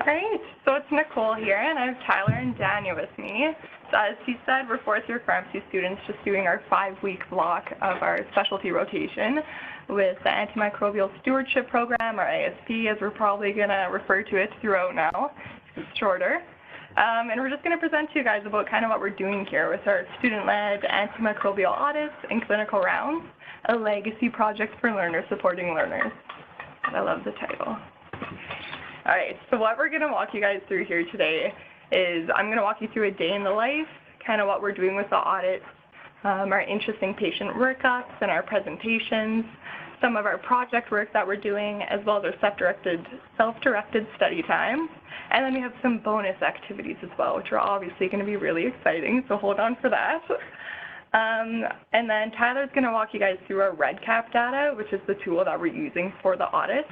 Great. So it's Nicole here, and I have Tyler and Daniel with me. So as he said, we're fourth-year pharmacy students just doing our 5-week block of our specialty rotation with the Antimicrobial Stewardship Program, or ASP, as we're probably going to refer to it throughout now. It's shorter. And we're just going to present to you guys about kind of what we're doing here with our student-led antimicrobial audits and clinical rounds, a legacy project for learners supporting learners. I love the title. All right, so what we're going to walk you guys through here today is I'm going to walk you through a day in the life, kind of what we're doing with the audits, our interesting patient workups and our presentations, some of our project work that we're doing, as well as our self-directed study time. And then we have some bonus activities as well, which are obviously going to be really exciting, so hold on for that. And then Tyler's going to walk you guys through our REDCap data, which is the tool that we're using for the audits,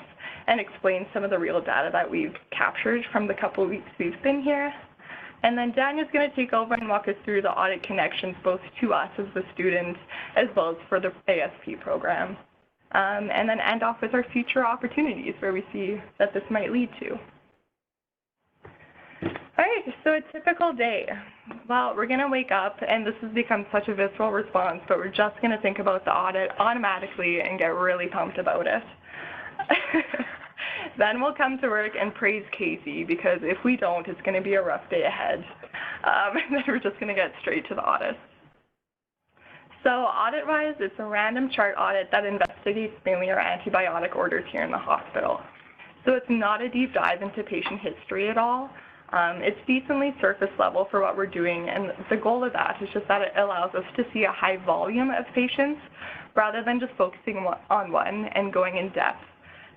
and explain some of the real data that we've captured from the couple of weeks we've been here. And then Daniel's going to take over and walk us through the audit connections, both to us as the student, as well as for the ASP program. And then end off with our future opportunities where we see that this might lead to. All right, so a typical day. Well, we're going to wake up, and this has become such a visceral response, but we're just going to think about the audit automatically and get really pumped about it. Then we'll come to work and praise Casey, because if we don't, it's going to be a rough day ahead. And then we're just going to get straight to the audit. So audit-wise, it's a random chart audit that investigates mainly our antibiotic orders here in the hospital. So it's not a deep dive into patient history at all. It's decently surface level for what we're doing, and the goal of that is just that it allows us to see a high volume of patients rather than just focusing on one and going in depth.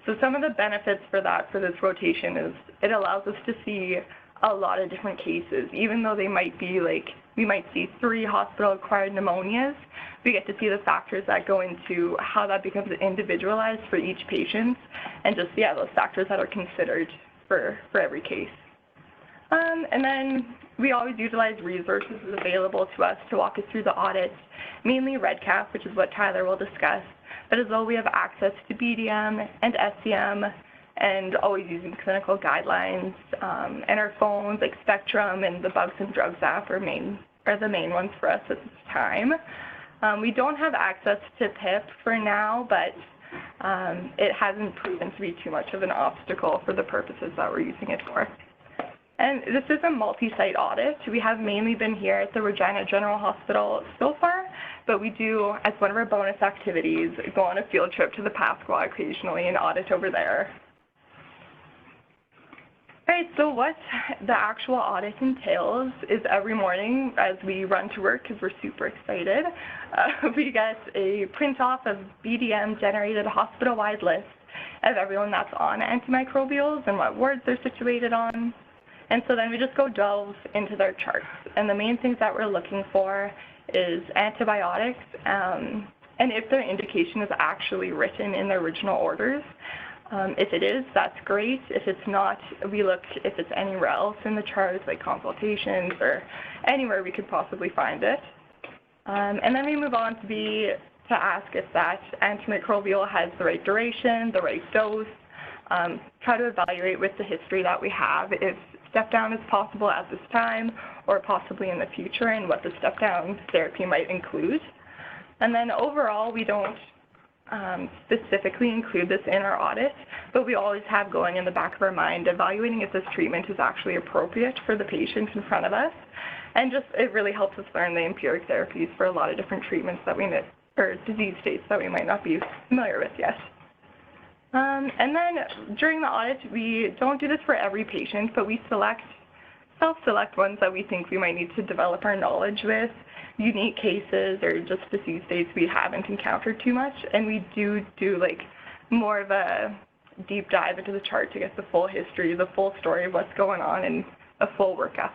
So some of the benefits for that, for this rotation, is it allows us to see a lot of different cases. Even though they might be like, we might see 3 hospital-acquired pneumonias, we get to see the factors that go into how that becomes individualized for each patient, and just, yeah, those factors that are considered for every case. And then we always utilize resources available to us to walk us through the audits, mainly REDCap, which is what Tyler will discuss, but as well we have access to BDM and SCM, and always using clinical guidelines, and our phones like Spectrum and the Bugs and Drugs app are the main ones for us at this time. We don't have access to PIP for now, but it hasn't proven to be too much of an obstacle for the purposes that we're using it for. And this is a multi-site audit. We have mainly been here at the Regina General Hospital so far, but we do, as one of our bonus activities, go on a field trip to the Pasqua occasionally and audit over there. All right, so what the actual audit entails is every morning as we run to work, because we're super excited, we get a print-off of BDM-generated hospital-wide lists of everyone that's on antimicrobials and what wards they're situated on. And so then we just go delve into their charts. And the main things that we're looking for is antibiotics, and if their indication is actually written in their original orders. If it is, that's great. If it's not, we look if it's anywhere else in the charts, like consultations or anywhere we could possibly find it. And then we move on to ask if that antimicrobial has the right duration, the right dose, try to evaluate with the history that we have if step-down is possible at this time or possibly in the future, and what the step-down therapy might include. And then overall, we don't specifically include this in our audit, but we always have going in the back of our mind evaluating if this treatment is actually appropriate for the patient in front of us. And just, it really helps us learn the empiric therapies for a lot of different treatments that we need, or disease states that we might not be familiar with yet. And then during the audit, we don't do this for every patient, but we self-select ones that we think we might need to develop our knowledge with, unique cases or just disease states we haven't encountered too much. And we do like more of a deep dive into the chart to get the full history, the full story of what's going on, and a full workup.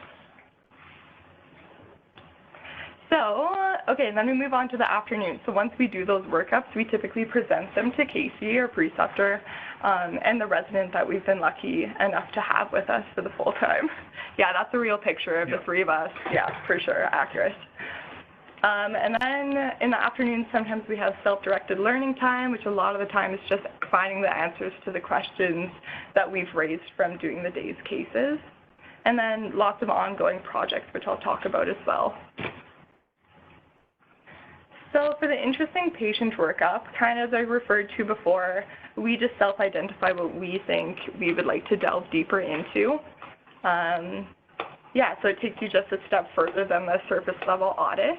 So, okay, then we move on to the afternoon. So once we do those workups, we typically present them to Casey, our preceptor, and the resident that we've been lucky enough to have with us for the full time. Yeah, that's a real picture of the 3 of us. Yeah, for sure, accurate. And then in the afternoon, sometimes we have self-directed learning time, which a lot of the time is just finding the answers to the questions that we've raised from doing the day's cases. And then lots of ongoing projects, which I'll talk about as well. So for the interesting patient workup, kind of as I referred to before, we just self-identify what we think we would like to delve deeper into. Yeah, so it takes you just a step further than the surface level audit.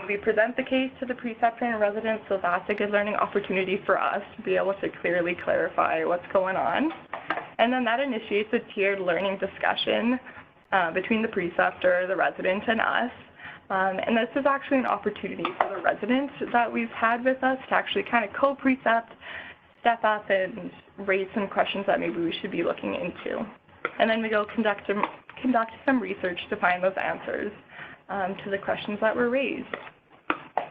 We present the case to the preceptor and resident, so that's a good learning opportunity for us to be able to clearly clarify what's going on. And then that initiates a tiered learning discussion between the preceptor, the resident, and us. And this is actually an opportunity for the residents that we've had with us to actually kind of co-precept, step up, and raise some questions that maybe we should be looking into. And then we go conduct some research to find those answers to the questions that were raised.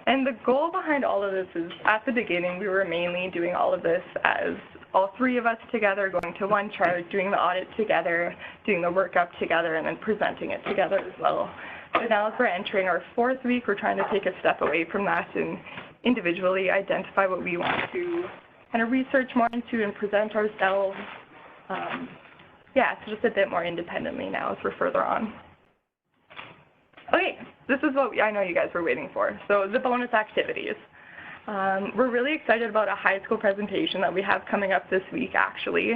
And the goal behind all of this is, at the beginning, we were mainly doing all of this as all three of us together, going to one chart, doing the audit together, doing the workup together, and then presenting it together as well. So now as we're entering our fourth week, we're trying to take a step away from that and individually identify what we want to kind of research more into and present ourselves. Yeah, so just a bit more independently now as we're further on. Okay, this is what I know you guys were waiting for. So the bonus activities. We're really excited about a high school presentation that we have coming up this week, actually.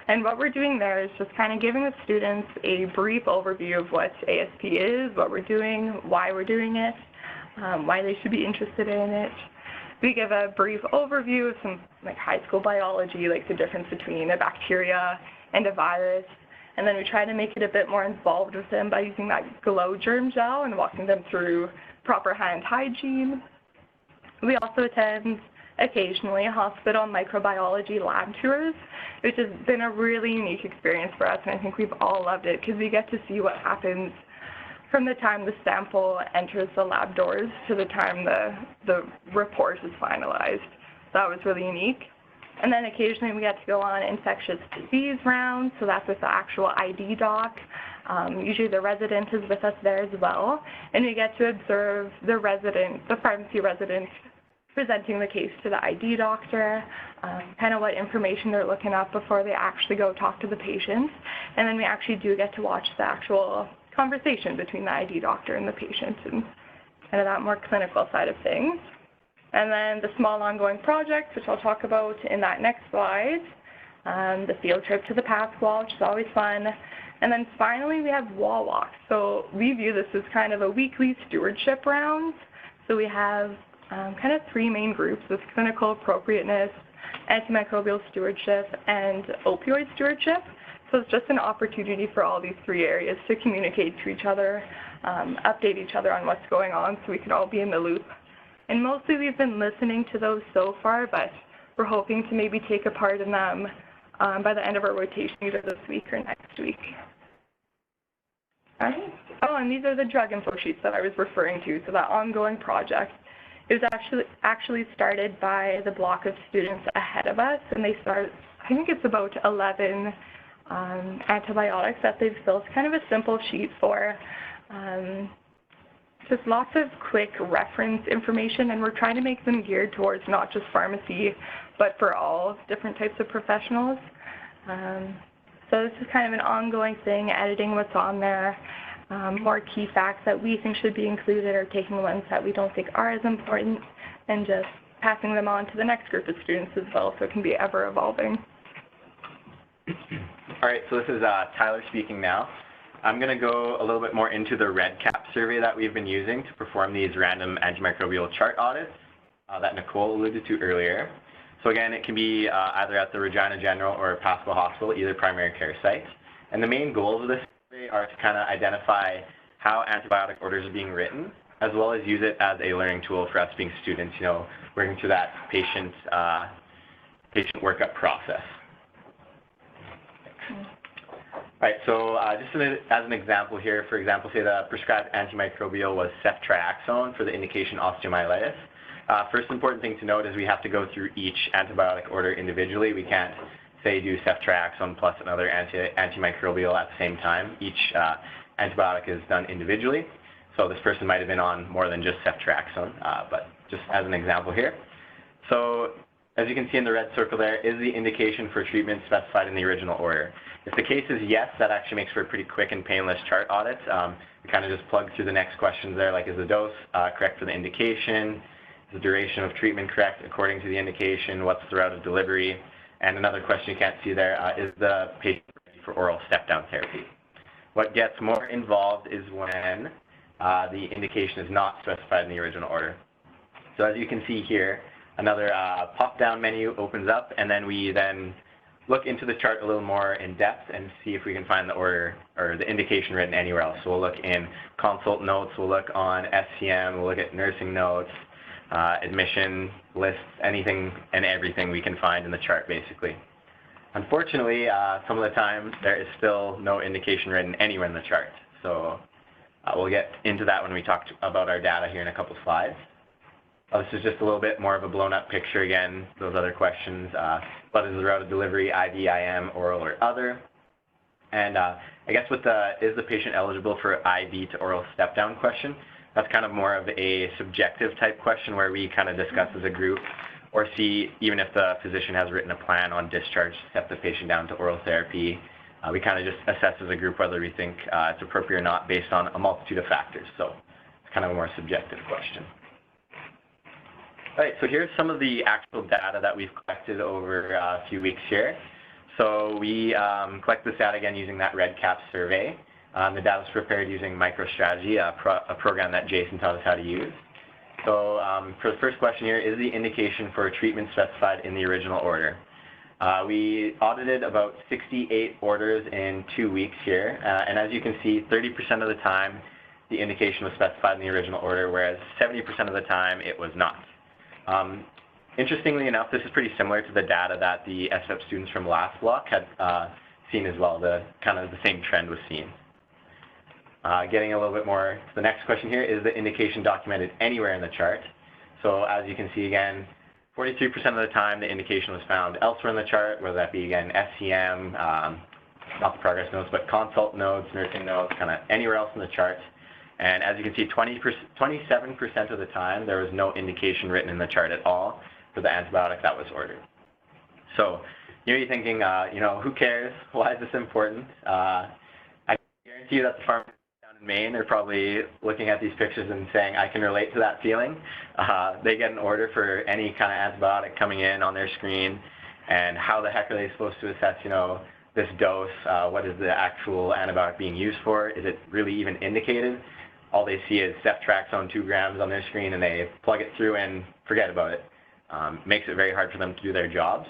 And what we're doing there is just kind of giving the students a brief overview of what ASP is, what we're doing, why we're doing it, why they should be interested in it. We give a brief overview of some like high school biology, like the difference between a bacteria and a virus. And then we try to make it a bit more involved with them by using that glow germ gel and walking them through proper hand hygiene. We also attend occasionally hospital microbiology lab tours, which has been a really unique experience for us, and I think we've all loved it because we get to see what happens from the time the sample enters the lab doors to the time the report is finalized. So that was really unique. And then occasionally we get to go on infectious disease rounds, so that's with the actual ID doc. Usually the resident is with us there as well, and we get to observe the pharmacy resident presenting the case to the ID doctor, kind of what information they're looking up before they actually go talk to the patient. And then we actually do get to watch the actual conversation between the ID doctor and the patient and kind of that more clinical side of things. And then the small ongoing projects, which I'll talk about in that next slide, the field trip to the path wall, which is always fun. And then finally, we have wall walks. So we view this as kind of a weekly stewardship round. So we have kind of three main groups with clinical appropriateness, antimicrobial stewardship, and opioid stewardship. So it's just an opportunity for all these three areas to communicate to each other, update each other on what's going on so we can all be in the loop. And mostly we've been listening to those so far, but we're hoping to maybe take a part in them by the end of our rotation, either this week or next week. All right. Oh, and these are the drug info sheets that I was referring to, so that ongoing project. It was actually started by the block of students ahead of us, and they start, I think it's about 11 antibiotics that they've built, kind of a simple sheet for just lots of quick reference information, and we're trying to make them geared towards not just pharmacy, but for all different types of professionals. So this is kind of an ongoing thing, editing what's on there, more key facts that we think should be included or taking ones that we don't think are as important, and just passing them on to the next group of students as well, so it can be ever evolving. All right, so this is Tyler speaking now. I'm going to go a little bit more into the REDCap survey that we've been using to perform these random antimicrobial chart audits that Nicole alluded to earlier. So again, it can be either at the Regina General or Pasco Hospital, either primary care site. And the main goals of this survey are to kind of identify how antibiotic orders are being written, as well as use it as a learning tool for us being students, you know, working through that patient workup process. All right, so just as an example here, for example, say the prescribed antimicrobial was ceftriaxone for the indication osteomyelitis. First important thing to note is we have to go through each antibiotic order individually. We can't, say, do ceftriaxone plus another antimicrobial at the same time. Each antibiotic is done individually. So this person might have been on more than just ceftriaxone, but just as an example here. So as you can see in the red circle there, is the indication for treatment specified in the original order? If the case is yes, that actually makes for a pretty quick and painless chart audit. We kind of just plug through the next questions there, like is the dose correct for the indication? Is the duration of treatment correct according to the indication? What's the route of delivery? And another question you can't see there, is the patient ready for oral step-down therapy? What gets more involved is when the indication is not specified in the original order. So as you can see here, another pop-down menu opens up, and then we then look into the chart a little more in depth and see if we can find the order or the indication written anywhere else. So we'll look in consult notes, we'll look on SCM, we'll look at nursing notes, admission lists, anything and everything we can find in the chart basically. Unfortunately, some of the time there is still no indication written anywhere in the chart. So we'll get into that when we talk about our data here in a couple slides. This is just a little bit more of a blown up picture again, those other questions. What is the route of delivery, IV, IM, oral, or other? And I guess with the, is the patient eligible for IV to oral step down question? That's kind of more of a subjective type question where we kind of discuss as a group or see even if the physician has written a plan on discharge to step the patient down to oral therapy. We kind of just assess as a group whether we think it's appropriate or not based on a multitude of factors. So it's kind of a more subjective question. All right, so here's some of the actual data that we've collected over a few weeks here. So we collect this data again using that REDCap survey. The data is prepared using MicroStrategy, a program that Jason taught us how to use. So for the first question here, is the indication for treatment specified in the original order? We audited about 68 orders in 2 weeks here, and as you can see, 30% of the time the indication was specified in the original order, whereas 70% of the time it was not. Interestingly enough, this is pretty similar to the data that the SFEP students from last block had seen as well. Kind of the same trend was seen. Getting a little bit more to the next question here, is the indication documented anywhere in the chart? So as you can see again, 43% of the time the indication was found elsewhere in the chart, whether that be again SCM, not the progress notes, but consult notes, nursing notes, kind of anywhere else in the chart. And as you can see, 27% of the time, there was no indication written in the chart at all for the antibiotic that was ordered. So you're thinking, you know, who cares? Why is this important? I guarantee you that the pharmacists down in Maine are probably looking at these pictures and saying, I can relate to that feeling. They get an order for any kind of antibiotic coming in on their screen, and how the heck are they supposed to assess, you know, this dose? What is the actual antibiotic being used for? Is it really even indicated? All they see is ceftriaxone 2 grams on their screen, and they plug it through and forget about it. Makes it very hard for them to do their jobs.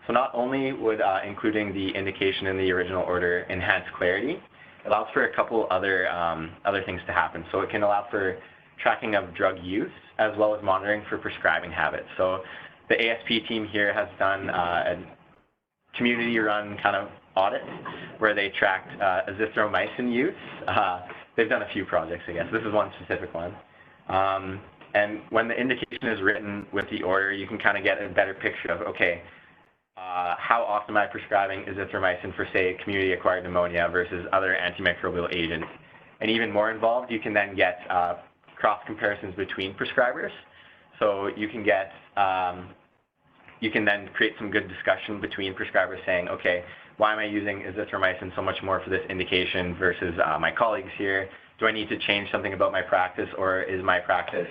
So not only would including the indication in the original order enhance clarity, it allows for a couple other things to happen. So it can allow for tracking of drug use as well as monitoring for prescribing habits. So the ASP team here has done a community-run kind of audit where they tracked azithromycin use. They've done a few projects, I guess. This is one specific one. And when the indication is written with the order, you can kind of get a better picture of, okay, how often am I prescribing azithromycin for, say, community-acquired pneumonia versus other antimicrobial agents? And even more involved, you can then get cross-comparisons between prescribers. So you can get, you can then create some good discussion between prescribers saying, okay, why am I using azithromycin so much more for this indication versus my colleagues here? Do I need to change something about my practice, or is my practice,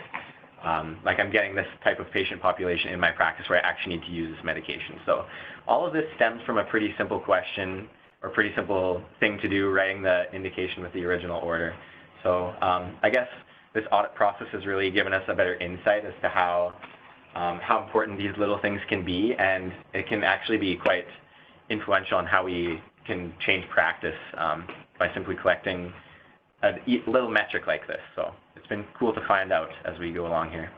like I'm getting this type of patient population in my practice where I actually need to use this medication? So all of this stems from a pretty simple question or pretty simple thing to do, writing the indication with the original order. So I guess this audit process has really given us a better insight as to how important these little things can be, and it can actually be quite influential on how we can change practice by simply collecting a little metric like this. So it's been cool to find out as we go along here.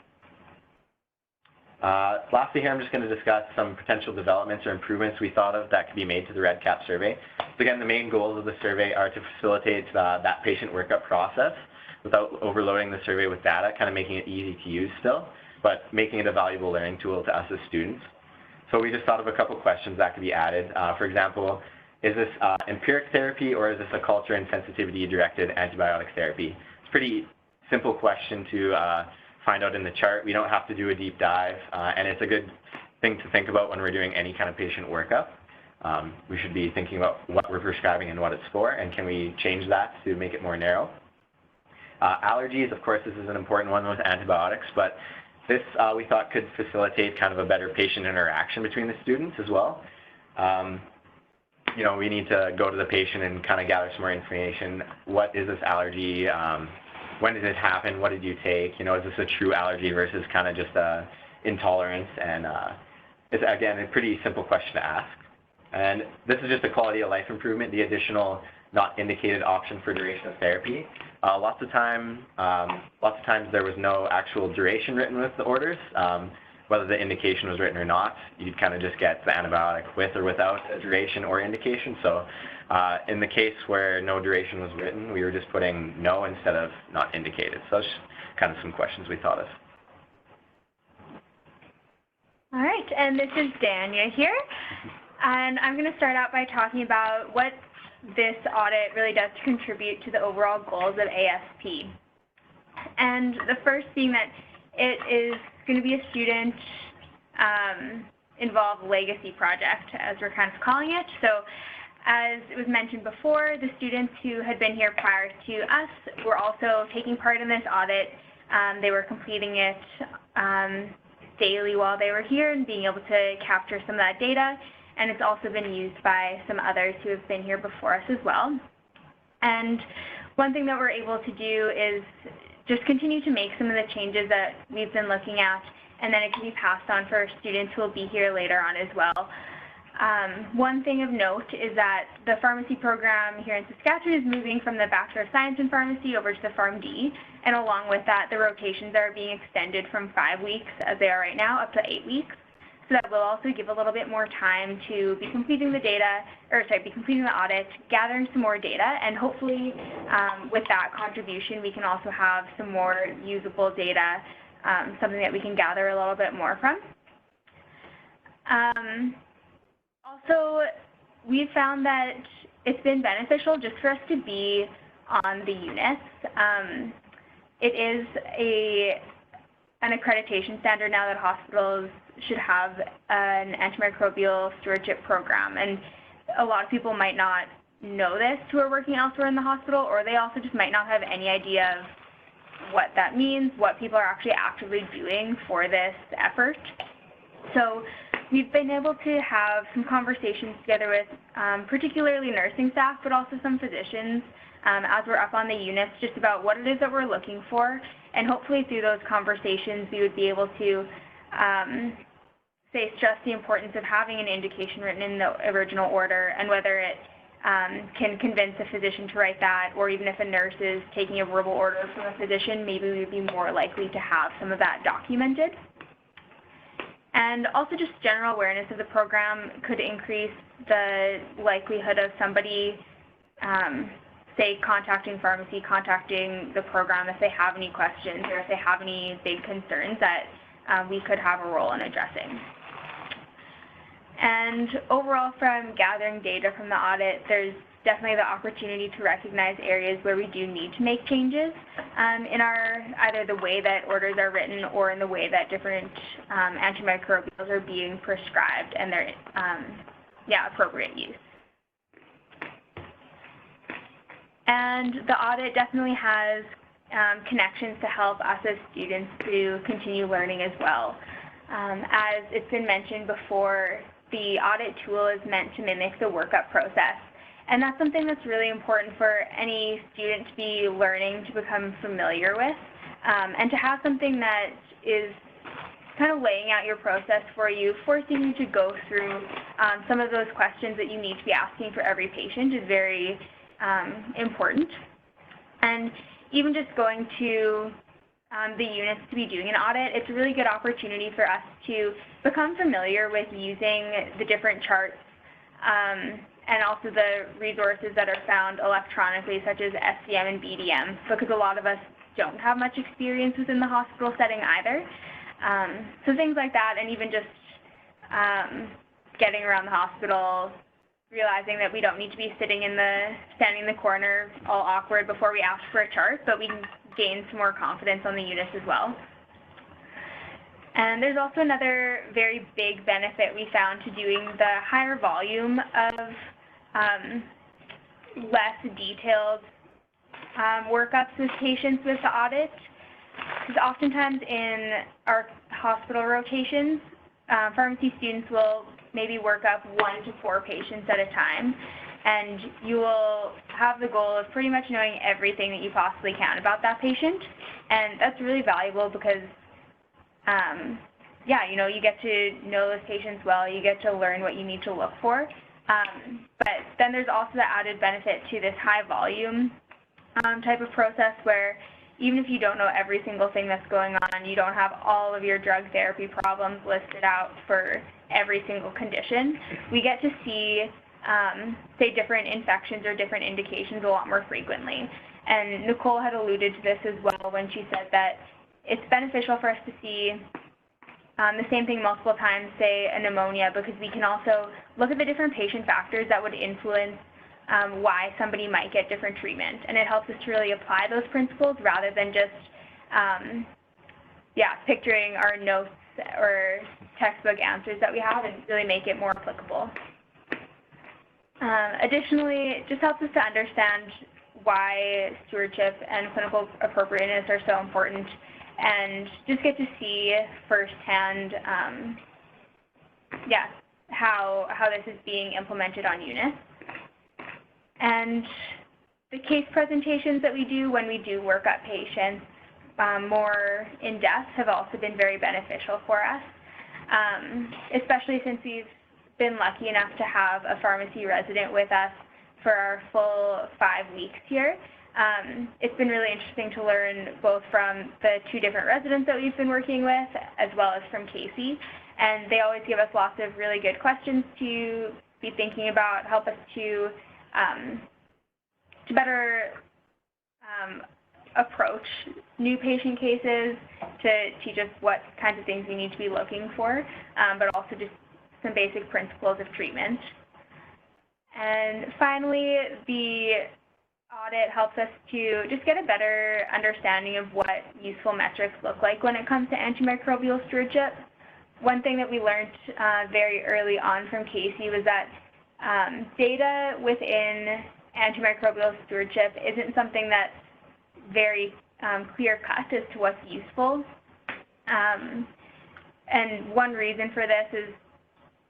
Lastly here, I'm just going to discuss some potential developments or improvements we thought of that could be made to the REDCap survey. So again, the main goals of the survey are to facilitate that patient workup process without overloading the survey with data, kind of making it easy to use still, but making it a valuable learning tool to us as students. So we just thought of a couple questions that could be added. For example, is this empiric therapy, or is this a culture and sensitivity directed antibiotic therapy? It's a pretty simple question to find out in the chart. We don't have to do a deep dive, and it's a good thing to think about when we're doing any kind of patient workup. We should be thinking about what we're prescribing and what it's for, and can we change that to make it more narrow. Allergies, of course, this is an important one with antibiotics, but this we thought could facilitate kind of a better patient interaction between the students as well. You know, we need to go to the patient and kind of gather some more information. What is this allergy? When did it happen? What did you take? You know, is this a true allergy versus kind of just a intolerance? And it's, again, a pretty simple question to ask. And this is just a quality of life improvement, the additional not indicated option for duration of therapy. Lots of times there was no actual duration written with the orders. Whether the indication was written or not, you'd kind of just get the antibiotic with or without a duration or indication. So in the case where no duration was written, we were just putting no instead of not indicated. So that's kind of some questions we thought of. All right, and this is Dania here. And I'm going to start out by talking about what this audit really does to contribute to the overall goals of ASP. And the first being that it is going to be a student involved legacy project, as we're kind of calling it. So as it was mentioned before, the students who had been here prior to us were also taking part in this audit. They were completing it daily while they were here and being able to capture some of that data. And it's also been used by some others who have been here before us as well. And one thing that we're able to do is just continue to make some of the changes that we've been looking at, and then it can be passed on for students who will be here later on as well. One thing of note is that the pharmacy program here in Saskatchewan is moving from the Bachelor of Science in Pharmacy over to the PharmD, and along with that, the rotations are being extended from 5 weeks, as they are right now, up to 8 weeks. So that will also give a little bit more time to be completing the completing the audit, gathering some more data, and hopefully with that contribution, we can also have some more usable data, something that we can gather a little bit more from. Also, we've found that it's been beneficial just for us to be on the units. It is an accreditation standard now that hospitals should have an antimicrobial stewardship program, and a lot of people might not know this who are working elsewhere in the hospital, or they also just might not have any idea of what that means, what people are actually actively doing for this effort. So we've been able to have some conversations together with particularly nursing staff, but also some physicians as we're up on the units, just about what it is that we're looking for. And hopefully through those conversations, we would be able to stress the importance of having an indication written in the original order, and whether it can convince a physician to write that, or even if a nurse is taking a verbal order from a physician, maybe we would be more likely to have some of that documented. And also just general awareness of the program could increase the likelihood of somebody, say, contacting pharmacy, contacting the program if they have any questions or if they have any big concerns that we could have a role in addressing. And overall, from gathering data from the audit, there's definitely the opportunity to recognize areas where we do need to make changes in either the way that orders are written or in the way that different antimicrobials are being prescribed and their appropriate use. And the audit definitely has connections to help us as students to continue learning as well. As it's been mentioned before, the audit tool is meant to mimic the workup process. And that's something that's really important for any student to be learning to become familiar with, and to have something that is kind of laying out your process for you, forcing you to go through some of those questions that you need to be asking for every patient is very important. And even just going to the units to be doing an audit, it's a really good opportunity for us to become familiar with using the different charts and also the resources that are found electronically, such as SCM and BDM, because a lot of us don't have much experience within the hospital setting either. So things like that, and even just getting around the hospital, realizing that we don't need to be standing in the corner all awkward before we ask for a chart, but we can gain some more confidence on the units as well. And there's also another very big benefit we found to doing the higher volume of less detailed workups with patients with the audit. Because oftentimes in our hospital rotations, pharmacy students will maybe work up 1 to 4 patients at a time, and you will have the goal of pretty much knowing everything that you possibly can about that patient, and that's really valuable because yeah, you know, you get to know those patients well, you get to learn what you need to look for, but then there's also the added benefit to this high volume type of process where even if you don't know every single thing that's going on, you don't have all of your drug therapy problems listed out for every single condition, we get to see, say, different infections or different indications a lot more frequently. And Nicole had alluded to this as well when she said that it's beneficial for us to see the same thing multiple times, say a pneumonia, because we can also look at the different patient factors that would influence why somebody might get different treatment. And it helps us to really apply those principles rather than just, yeah, picturing our notes or textbook answers that we have and really make it more applicable. Additionally, it just helps us to understand why stewardship and clinical appropriateness are so important and just get to see firsthand, yeah, how this is being implemented on units. And the case presentations that we do when we do work up patients more in depth have also been very beneficial for us, especially since we've been lucky enough to have a pharmacy resident with us for our full 5 weeks here. It's been really interesting to learn both from the 2 different residents that we've been working with as well as from Casey, and they always give us lots of really good questions to be thinking about, help us to better approach new patient cases, to teach us what kinds of things we need to be looking for, but also just some basic principles of treatment. And finally, the audit helps us to just get a better understanding of what useful metrics look like when it comes to antimicrobial stewardship. One thing that we learned very early on from Casey was that data within antimicrobial stewardship isn't something that's very clear-cut as to what's useful. And one reason for this is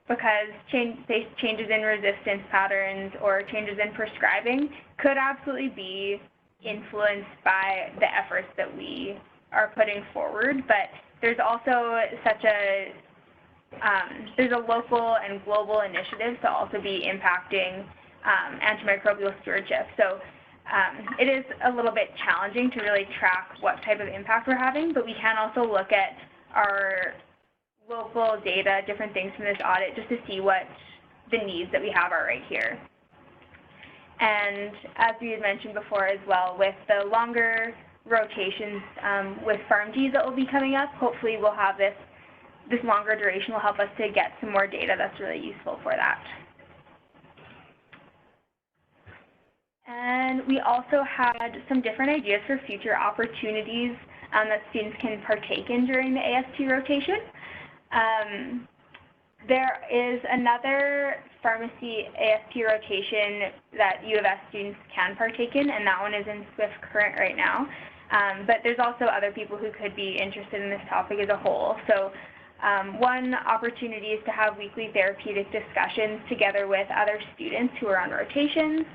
because changes in resistance patterns or changes in prescribing could absolutely be influenced by the efforts that we are putting forward, but there's also such a there's a local and global initiative to also be impacting antimicrobial stewardship. So it is a little bit challenging to really track what type of impact we're having, but we can also look at our local data, different things from this audit, just to see what the needs that we have are right here. And as we had mentioned before as well, with the longer rotations with PharmGs that will be coming up, hopefully we'll have this longer duration will help us to get some more data that's really useful for that. And we also had some different ideas for future opportunities that students can partake in during the AST rotation. There is another pharmacy AST rotation that U of S students can partake in, and that one is in Swift Current right now. But there's also other people who could be interested in this topic as a whole. So one opportunity is to have weekly therapeutic discussions together with other students who are on rotations,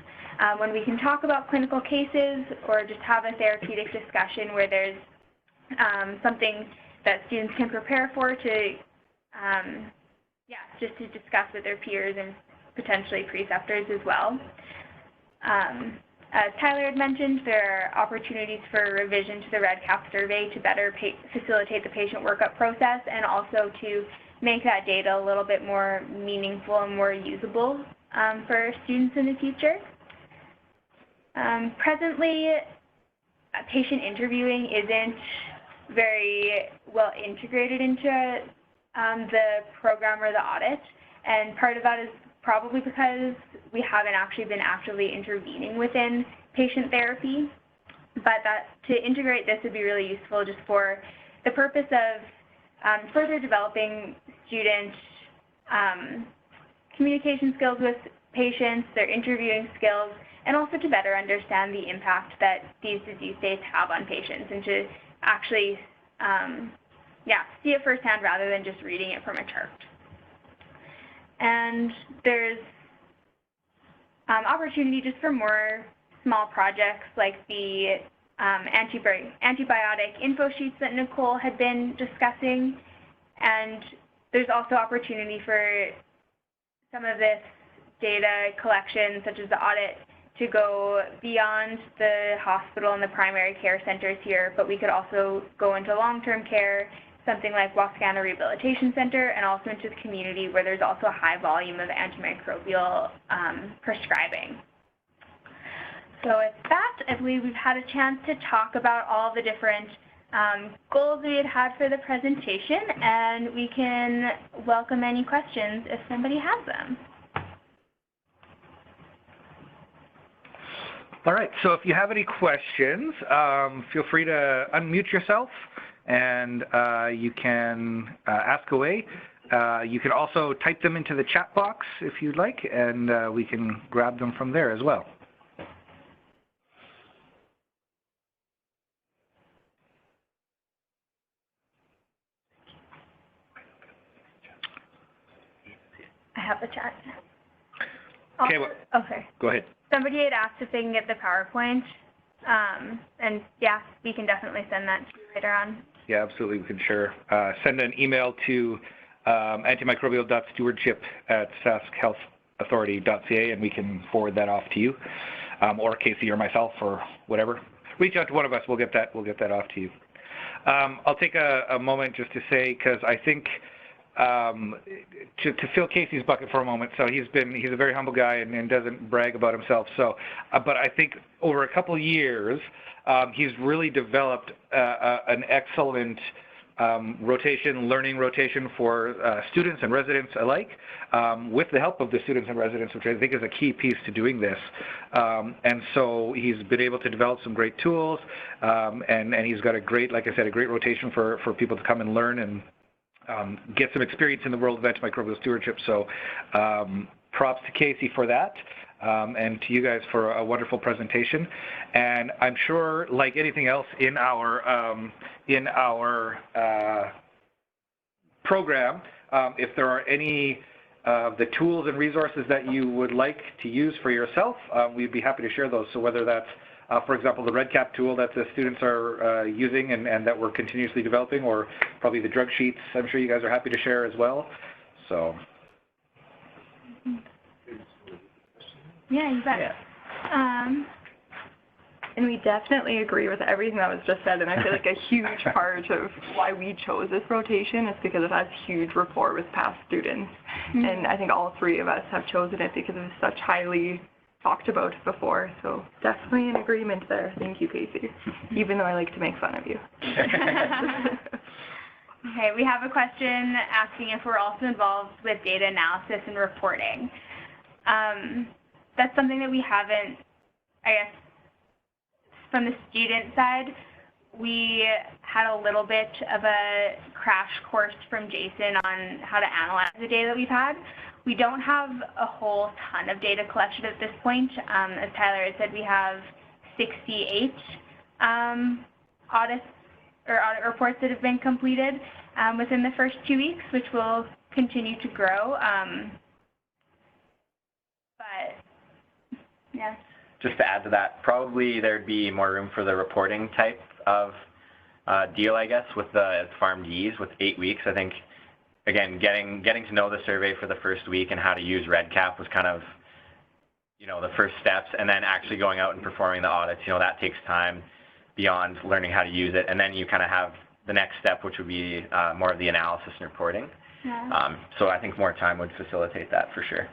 when we can talk about clinical cases or just have a therapeutic discussion where there's something that students can prepare for to, yeah, just to discuss with their peers and potentially preceptors as well. As Tyler had mentioned, there are opportunities for revision to the REDCap survey to better facilitate the patient workup process and also to make that data a little bit more meaningful and more usable for students in the future. Presently, patient interviewing isn't very well integrated into the program or the audit, and part of that is probably because we haven't actually been actively intervening within patient therapy, but that to integrate this would be really useful just for the purpose of further developing student communication skills with patients, their interviewing skills, and also to better understand the impact that these disease states have on patients, and to actually see it firsthand rather than just reading it from a chart. And there's opportunity just for more small projects like the antibiotic info sheets that Nicole had been discussing. And there's also opportunity for some of this data collection, such as the audit, to go beyond the hospital and the primary care centers here, but we could also go into long-term care, something like Wascana Rehabilitation Center, and also into the community where there's also a high volume of antimicrobial prescribing. So with that, I believe we've had a chance to talk about all the different goals we had for the presentation, and we can welcome any questions if somebody has them. All right, so if you have any questions, feel free to unmute yourself, and you can ask away. You can also type them into the chat box if you'd like, and we can grab them from there as well. I have the chat. Okay, well, okay. Go ahead. Somebody had asked if they can get the PowerPoint, and yeah, we can definitely send that to you later on. Yeah, absolutely, we can share. Send an email to antimicrobial.stewardship@saskhealthauthority.ca, and we can forward that off to you, or Casey or myself or whatever. Reach out to one of us. We'll get that off to you. I'll take a moment just to say, because I think to fill Casey's bucket for a moment. So he's a very humble guy and doesn't brag about himself. So, but I think over a couple of years, he's really developed an excellent learning rotation for students and residents alike, with the help of the students and residents, which I think is a key piece to doing this. And so he's been able to develop some great tools, and he's got a great, like I said, a great rotation for people to come and learn and get some experience in the world of antimicrobial stewardship. So props to Casey for that, and to you guys for a wonderful presentation. And I'm sure, like anything else in our program, if there are any the tools and resources that you would like to use for yourself, we'd be happy to share those. So whether that's for example, the REDCap tool that the students are using and that we're continuously developing, or probably the drug sheets, I'm sure you guys are happy to share as well. So. Yeah, you bet. Yeah. And we definitely agree with everything that was just said, and I feel like a huge part of why we chose this rotation is because it has huge rapport with past students. Mm-hmm. And I think all three of us have chosen it because it was such highly talked about before, so definitely in agreement there. Thank you, Casey, even though I like to make fun of you. Okay, we have a question asking if we're also involved with data analysis and reporting. That's something that we haven't, I guess, from the student side. We had a little bit of a crash course from Jason on how to analyze the data that we've had. We don't have a whole ton of data collected at this point. As Tyler had said, we have 68 audits or audit reports that have been completed within the first 2 weeks, which will continue to grow. But, yeah. Just to add to that, probably there'd be more room for the reporting type of deal, I guess, with the PharmDs with 8 weeks. I think, again, getting to know the survey for the first week and how to use REDCap was kind of, the first steps, and then actually going out and performing the audits, that takes time beyond learning how to use it. And then you kind of have the next step, which would be more of the analysis and reporting. Yeah. So I think more time would facilitate that for sure,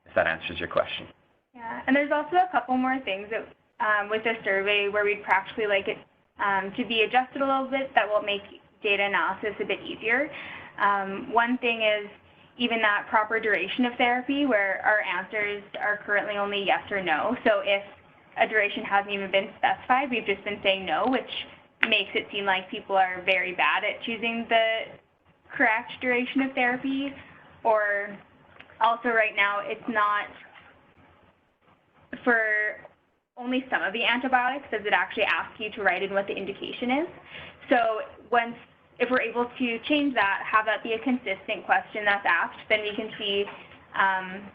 if that answers your question. Yeah, and there's also a couple more things that with this survey where we'd practically like it to be adjusted a little bit that will make data analysis a bit easier. One thing is even that proper duration of therapy, where our answers are currently only yes or no. So if a duration hasn't even been specified, we've just been saying no, which makes it seem like people are very bad at choosing the correct duration of therapy, or also right now it's not for only some of the antibiotics does it actually ask you to write in what the indication is. So if we're able to change that, have that be a consistent question that's asked, then we can see,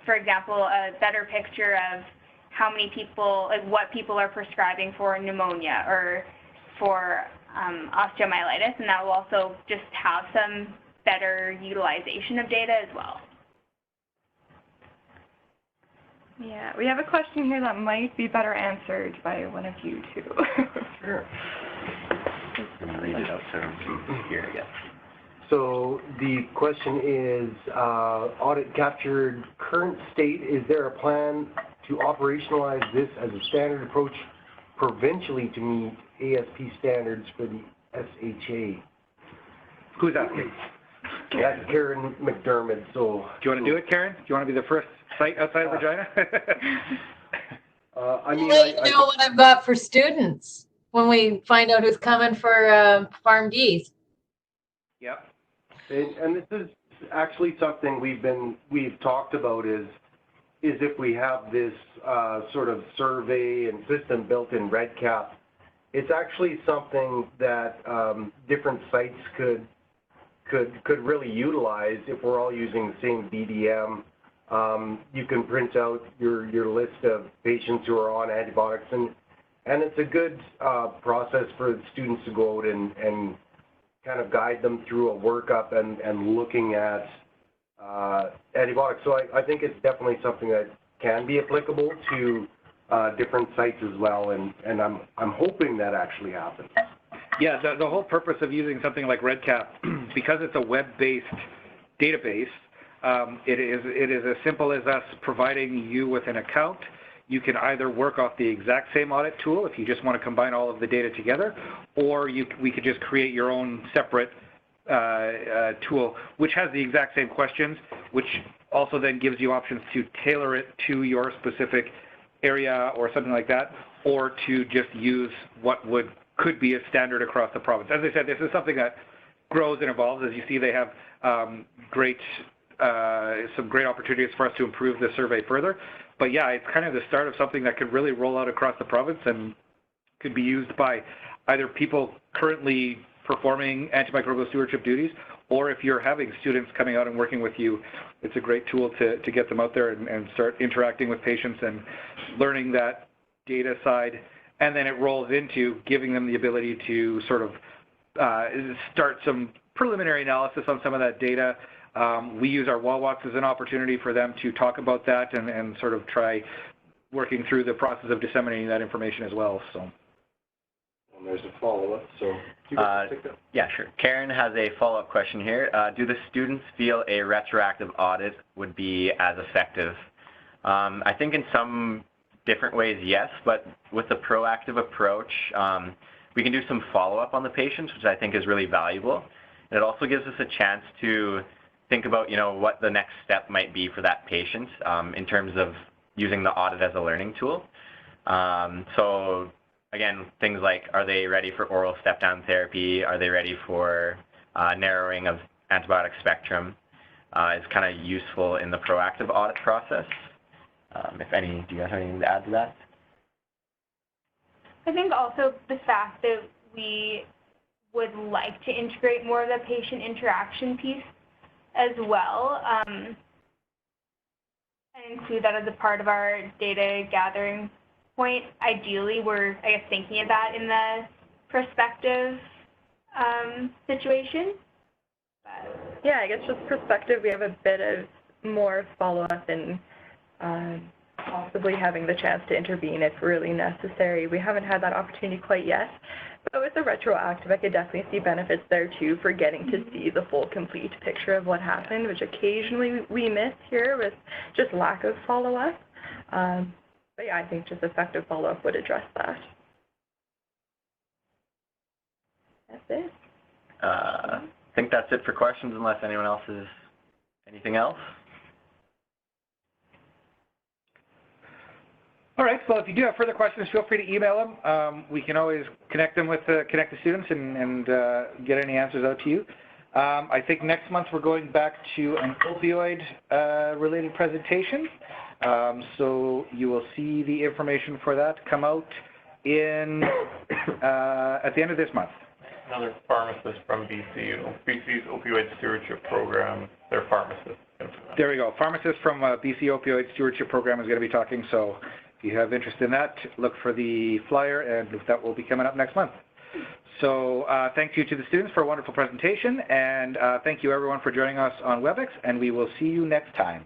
for example, a better picture of how many people, like what people are prescribing for pneumonia or for osteomyelitis, and that will also just have some better utilization of data as well. Yeah, we have a question here that might be better answered by one of you two. Sure. I'm going to read it out so everyone can hear, I guess. So the question is, audit captured current state. Is there a plan to operationalize this as a standard approach provincially to meet ASP standards for the SHA? Who's asking? That's Karen McDermott. So do you want to do it, Karen? Do you want to be the first site outside of Regina? I mean, I know what I've got for students when we find out who's coming for Farm Ds. Yep. And this is actually something we've talked about is if we have this sort of survey and system built in REDCap, it's actually something that different sites could really utilize if we're all using the same BDM. You can print out your list of patients who are on antibiotics, and it's a good process for students to go out and kind of guide them through a workup and looking at antibiotics. So I think it's definitely something that can be applicable to different sites as well, and I'm hoping that actually happens. Yeah, the whole purpose of using something like REDCap, because it's a web-based database, it is as simple as us providing you with an account. You can either work off the exact same audit tool if you just want to combine all of the data together, or we could just create your own separate tool, which has the exact same questions, which also then gives you options to tailor it to your specific area or something like that, or to just use what could be a standard across the province. As I said, this is something that grows and evolves. As you see, they have some great opportunities for us to improve the survey further. But yeah, it's kind of the start of something that could really roll out across the province and could be used by either people currently performing antimicrobial stewardship duties, or if you're having students coming out and working with you, it's a great tool to get them out there and start interacting with patients and learning that data side. And then it rolls into giving them the ability to sort of start some preliminary analysis on some of that data. We use our WAWATs as an opportunity for them to talk about that and sort of try working through the process of disseminating that information as well. So. And there's a follow-up, so you take that. Yeah, sure. Karen has a follow-up question here. Do the students feel a retroactive audit would be as effective? I think in some different ways, yes, but with the proactive approach, we can do some follow-up on the patients, which I think is really valuable. And it also gives us a chance to think about, what the next step might be for that patient in terms of using the audit as a learning tool. So again, things like, are they ready for oral step-down therapy? Are they ready for narrowing of antibiotic spectrum? Is kind of useful in the proactive audit process. Do you guys have anything to add to that? I think also the fact that we would like to integrate more of the patient interaction piece as well, and include that as a part of our data gathering point. Ideally, we're, I guess, thinking of that in the prospective situation. But Yeah, I guess just perspective, we have a bit of more follow-up and possibly having the chance to intervene if really necessary. We haven't had that opportunity quite yet, but with the retroactive, I could definitely see benefits there too for getting to see the full, complete picture of what happened, which occasionally we miss here with just lack of follow-up. But yeah, I think just effective follow-up would address that. That's it. I think that's it for questions, unless anyone else has anything else. All right, well, if you do have further questions, feel free to email them. We can always connect them with connect the students and get any answers out to you. I think next month we're going back to an opioid-related presentation. So you will see the information for that come out in at the end of this month. Another pharmacist from BC's opioid stewardship program, their pharmacist. There we go. Pharmacist from BC opioid stewardship program is going to be talking. So if you have interest in that, look for the flyer, and that will be coming up next month. So thank you to the students for a wonderful presentation, and thank you everyone for joining us on WebEx, and we will see you next time.